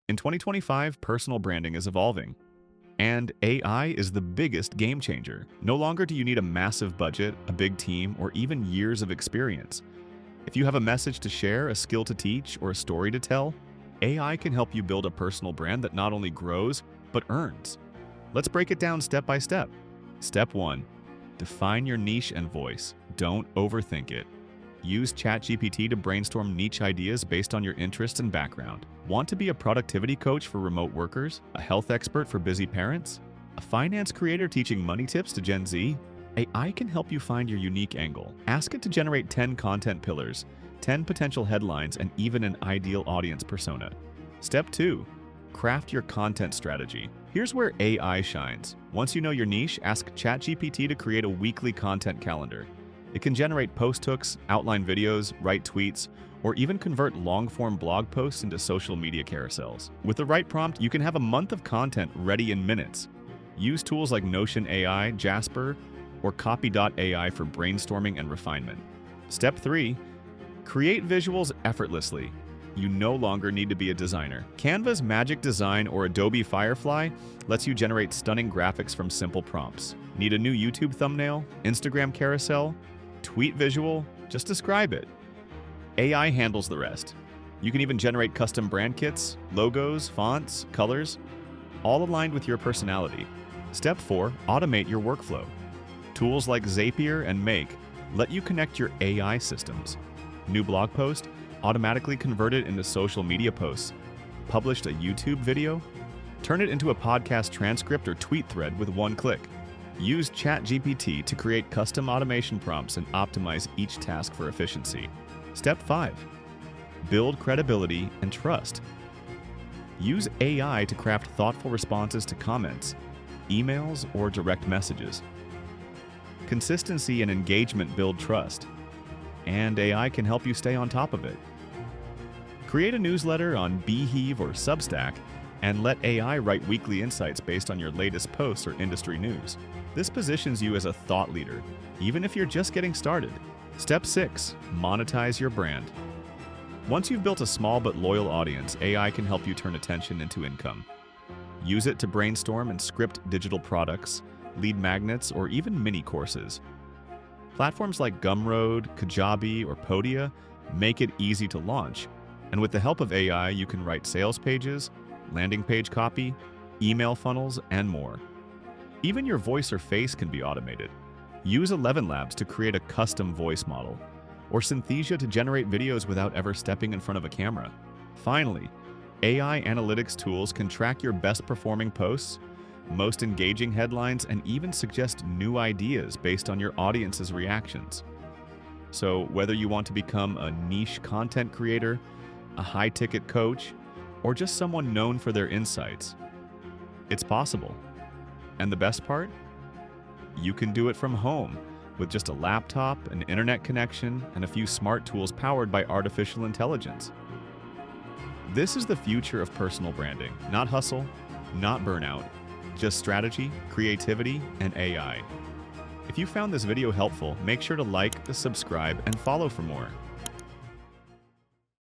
In 2025, personal branding is evolving, and AI is the biggest game changer. No longer do you need a massive budget, a big team, or even years of experience. If you have a message to share, a skill to teach, or a story to tell, AI can help you build a personal brand that not only grows, but earns. Let's break it down step by step. Step 1. Define your niche and voice. Don't overthink it. Use ChatGPT to brainstorm niche ideas based on your interest and background. Want to be a productivity coach for remote workers? A health expert for busy parents? A finance creator teaching money tips to Gen Z? AI can help you find your unique angle. Ask it to generate 10 content pillars, 10 potential headlines, and even an ideal audience persona. Step 2. Craft your content strategy. Here's where AI shines. Once you know your niche, ask ChatGPT to create a weekly content calendar. It can generate post hooks, outline videos, write tweets, or even convert long-form blog posts into social media carousels. With the right prompt, you can have a month of content ready in minutes. Use tools like Notion AI, Jasper, or Copy.ai for brainstorming and refinement. Step 3. Create visuals effortlessly. You no longer need to be a designer. Canva's Magic Design or Adobe Firefly lets you generate stunning graphics from simple prompts. Need a new YouTube thumbnail, Instagram carousel, tweet visual? Just describe it. AI handles the rest. You can even generate custom brand kits, logos, fonts, colors, all aligned with your personality. Step 4. Automate your workflow. Tools like Zapier and Make let you connect your AI systems. New blog post? Automatically convert it into social media posts. Published a YouTube video? Turn it into a podcast transcript or tweet thread with one click. Use ChatGPT to create custom automation prompts and optimize each task for efficiency. Step 5. Build credibility and trust. Use AI to craft thoughtful responses to comments, emails, or direct messages. Consistency and engagement build trust, and AI can help you stay on top of it. Create a newsletter on Beehive or Substack and let AI write weekly insights based on your latest posts or industry news. This positions you as a thought leader, even if you're just getting started. Step 6. Monetize your brand. Once you've built a small but loyal audience, AI can help you turn attention into income. Use it to brainstorm and script digital products, lead magnets, or even mini courses. Platforms like Gumroad, Kajabi, or Podia make it easy to launch, and with the help of AI, you can write sales pages, landing page copy, email funnels, and more. Even your voice or face can be automated. Use 11 Labs to create a custom voice model, or Synthesia to generate videos without ever stepping in front of a camera. Finally, AI analytics tools can track your best performing posts, most engaging headlines, and even suggest new ideas based on your audience's reactions. So whether you want to become a niche content creator, a high-ticket coach, or just someone known for their insights, it's possible. And the best part? You can do it from home with just a laptop, an internet connection, and a few smart tools powered by artificial intelligence. This is the future of personal branding. Not hustle, not burnout, just strategy, creativity, and AI. If you found this video helpful, make sure to like, subscribe, and follow for more.